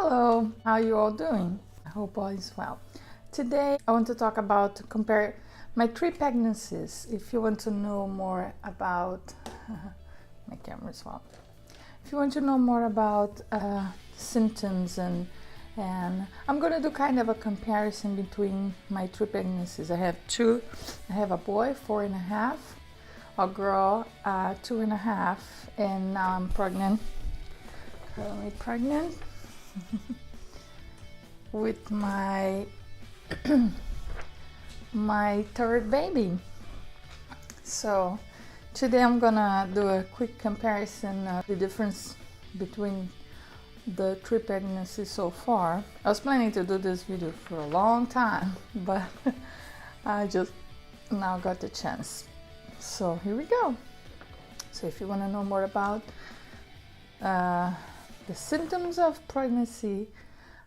Hello, how are you all doing? I hope all is well. Today I want to talk about compare my 3 pregnancies. If you want to know more about my camera's off. If you want to know more about symptoms and I'm going to do kind of a comparison between my 3 pregnancies. I have 2. I have a boy, 4.5, a girl, 2.5, and now I'm pregnant. Currently pregnant with my my 3rd baby. So today I'm gonna do a quick comparison of the difference between the 3 pregnancies so far. I was planning to do this video for a long time, but I just now got the chance. So here we go. So if you want to know more about the symptoms of pregnancy,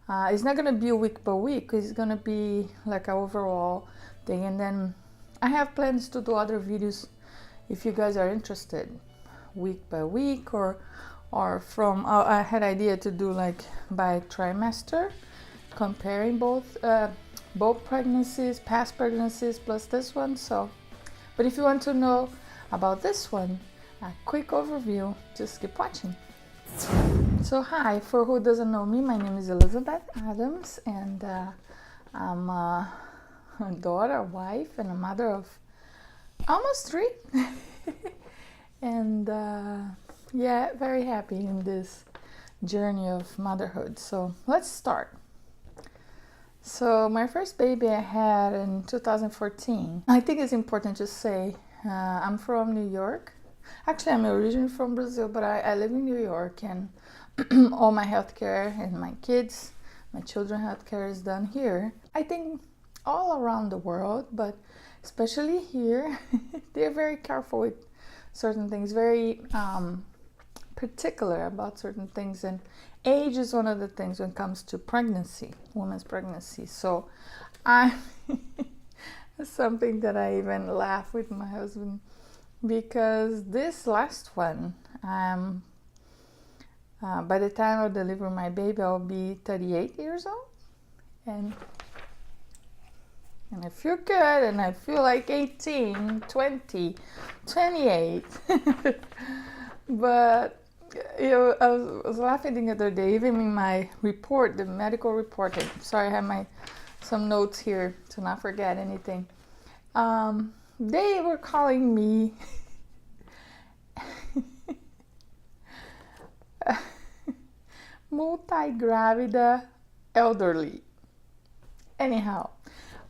it's not going to be week by week. It's going to be like an overall thing, and then I have plans to do other videos if you guys are interested, week by week, or from I had idea to do like by trimester, comparing both pregnancies, past pregnancies plus this one. So but if you want to know about this one, a quick overview, just keep watching. So hi, for who doesn't know me, my name is Beth Adams, and I'm a daughter, a wife, and a mother of almost 3. And yeah, very happy in this journey of motherhood. So let's start. So my first baby I had in 2014. I think it's important to say I'm from New York. Actually, I'm originally from Brazil, but I live in New York, and all my healthcare and my kids, my children healthcare is done here. I think all around the world, but especially here, they're very careful with certain things, very particular about certain things, and age is one of the things when it comes to pregnancy, women's pregnancy. So something that I even laugh with my husband, because this last one, by the time I deliver my baby, I'll be 38 years old, and I feel good, and I feel like 18, 20, 28. But you know, I was laughing the other day, even in my report, the medical report. Sorry, I have some notes here to not forget anything. They were calling me multi-gravida elderly. Anyhow,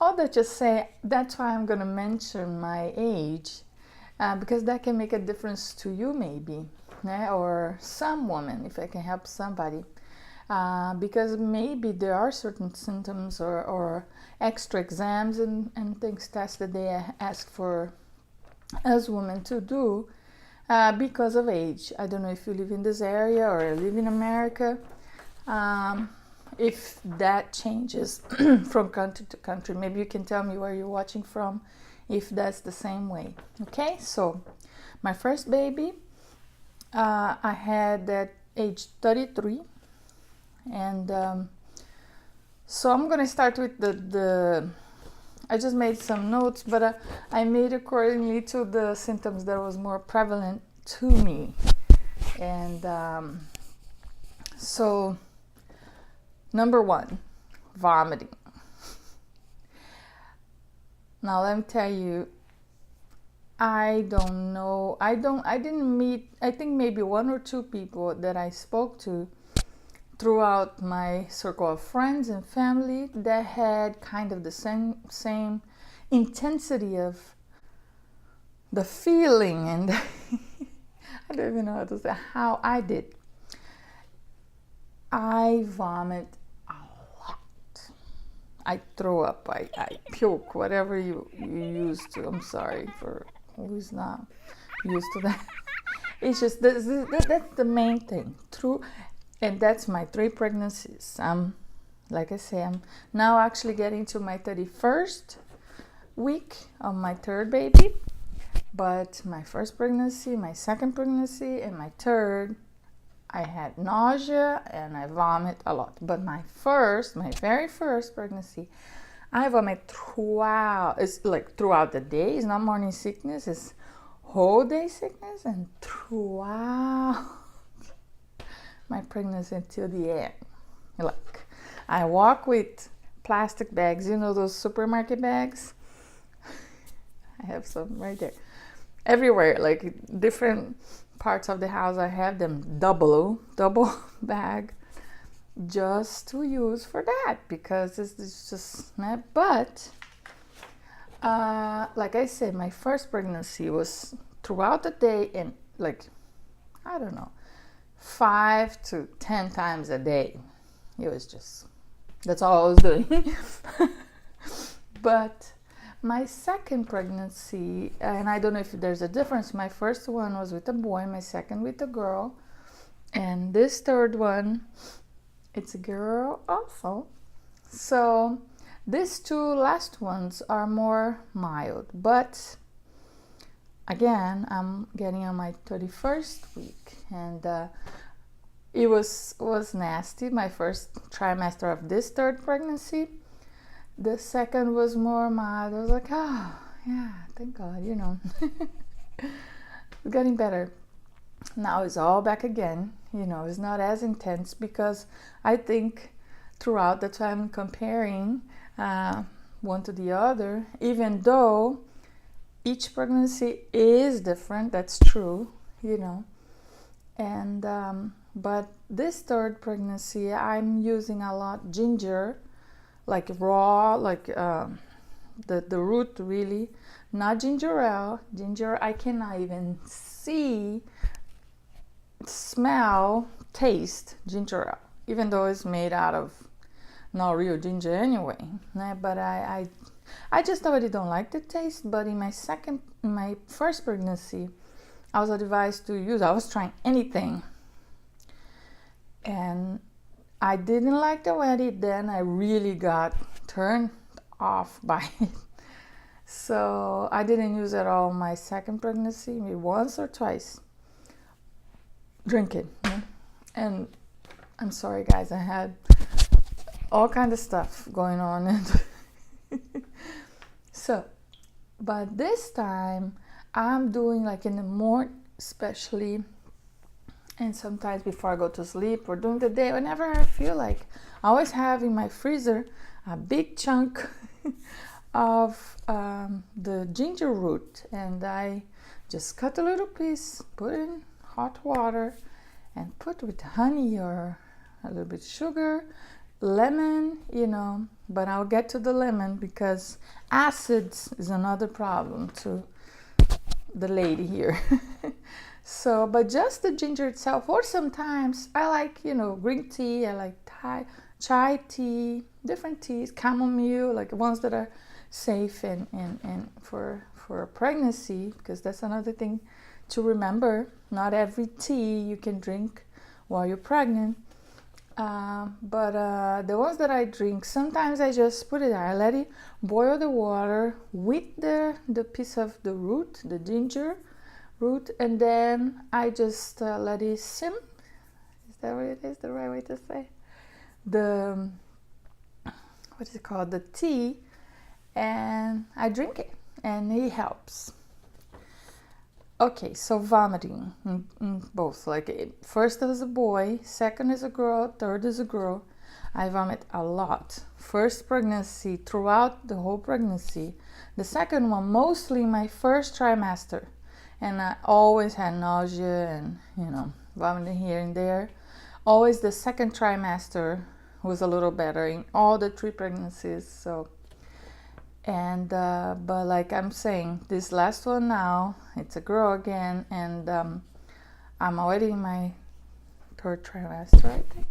all that just say, that's why I'm gonna mention my age, because that can make a difference to you maybe, or some woman, if I can help somebody, because maybe there are certain symptoms or extra exams and things, tests that they ask for us women to do because of age. I don't know if you live in this area or live in America, if that changes from country to country. Maybe you can tell me where you're watching from, if that's the same way. Okay, so my first baby I had at age 33, and so I'm gonna start with the I just made some notes, but I made accordingly to the symptoms that was more prevalent to me. And so number 1, vomiting. Now let me tell you, I didn't meet, I think maybe 1 or 2 people that I spoke to throughout my circle of friends and family that had kind of the same intensity of the feeling, and I don't even know how to say how I did. I vomit a lot. I throw up, I puke, whatever you used to. I'm sorry for who's not used to that. It's just that's the main thing. And that's my 3 pregnancies. Like I say, I'm now actually getting to my 31st week of my 3rd baby. But my first pregnancy, my second pregnancy, and my third, I had nausea and I vomit a lot. But my very first pregnancy, I vomit throughout. It's like throughout the day. It's not morning sickness. It's whole day sickness, and throughout my pregnancy until the end. Like, I walk with plastic bags. You know those supermarket bags? I have some right there. Everywhere, like different parts of the house, I have them double bag, just to use for that, because it's just not. But like I said, my first pregnancy was throughout the day, and like, I don't know, 5 to 10 times a day. It was just, that's all I was doing. But my second pregnancy, and I don't know if there's a difference, my first one was with a boy, my second with a girl, and this third one, it's a girl also. So these two last ones are more mild, but again, I'm getting on my 31st week, and it was nasty, my first trimester of this third pregnancy. The second was more mild. I was like, oh, yeah, thank God, you know. It's getting better. Now it's all back again. You know, it's not as intense, because I think throughout, that's why I'm comparing one to the other, even though each pregnancy is different. That's true, you know. And but this third pregnancy, I'm using a lot ginger, like raw, like the root, really, not ginger ale. Ginger I cannot even see, smell, taste ginger ale, even though it's made out of not real ginger anyway. But I just already don't like the taste. But in my first pregnancy, I was advised to use, I was trying anything, and I didn't like the way it. Then I really got turned off by it. So I didn't use it at all my second pregnancy, maybe once or twice. Drink it. And I'm sorry, guys, I had all kind of stuff going on. So, but this time I'm doing, like, in the morning especially, and sometimes before I go to sleep or during the day, whenever I feel like, I always have in my freezer a big chunk of the ginger root, and I just cut a little piece, put in hot water, and put with honey or a little bit sugar, lemon, you know. But I'll get to the lemon, because acids is another problem to the lady here. So, but just the ginger itself, or sometimes I like, you know, green tea, I like chai tea, different teas, chamomile, like ones that are safe and for a pregnancy, because that's another thing to remember. Not every tea you can drink while you're pregnant. But the ones that I drink, sometimes I just put it there. I let it boil the water with the piece of the root, the ginger root, and then I just let it sim. Is that what it is? The right way to say? What is it called? The tea, and I drink it, and it helps. Okay, so vomiting, both, like first is a boy, second is a girl, third is a girl. I vomit a lot. First pregnancy, throughout the whole pregnancy. The second one, mostly my first trimester. And I always had nausea and, you know, vomiting here and there. Always the second trimester was a little better in all the 3 pregnancies, so. And but like I'm saying, this last one now, it's a girl again, and I'm already in my 3rd trimester, I think.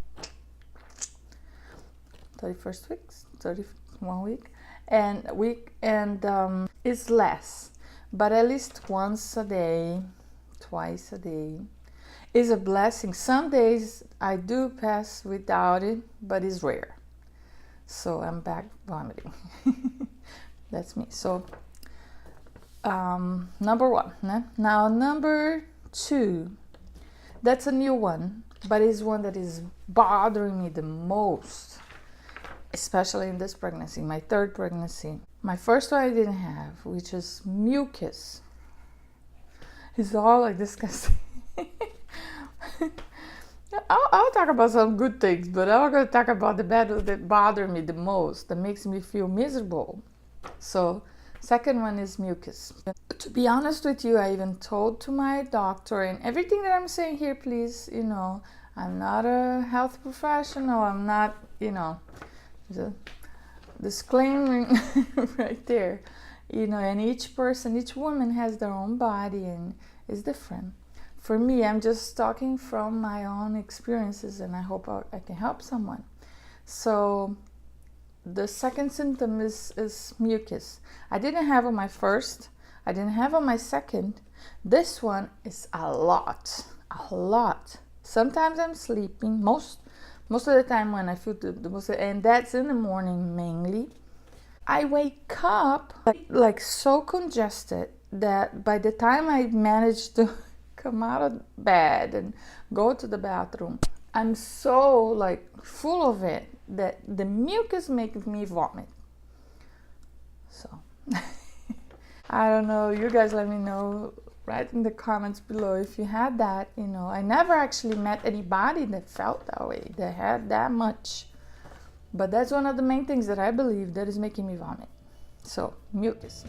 31st week, 31 week, and it's less, but at least once a day, twice a day is a blessing. Some days I do pass without it, but it's rare. So I'm back vomiting. That's me. So number 1. Now number 2, that's a new one. but it's one that is bothering me the most, especially in this pregnancy, my third pregnancy. My first one I didn't have, which is mucus. It's all like disgusting. I'll talk about some good things, but I'm going to talk about the bad that bother me the most, that makes me feel miserable. So, second one is mucus. To be honest with you, I even told to my doctor, and everything that I'm saying here, please, I'm not a health professional. I'm not, the disclaimer right there. And each person, each woman has their own body and is different. For me, I'm just talking from my own experiences, and I hope I can help someone. So the second symptom is mucus. I didn't have on my first. I didn't have on my second. This one is a lot. Sometimes I'm sleeping. Most of the time when I feel the most, and that's in the morning mainly. I wake up like so congested that by the time I manage to come out of bed and go to the bathroom, I'm so like full of it that the mucus makes me vomit. So I don't know, you guys let me know right in the comments below if you had that. I never actually met anybody that felt that way, that had that much, but that's one of the main things that I believe that is making me vomit. So mucus.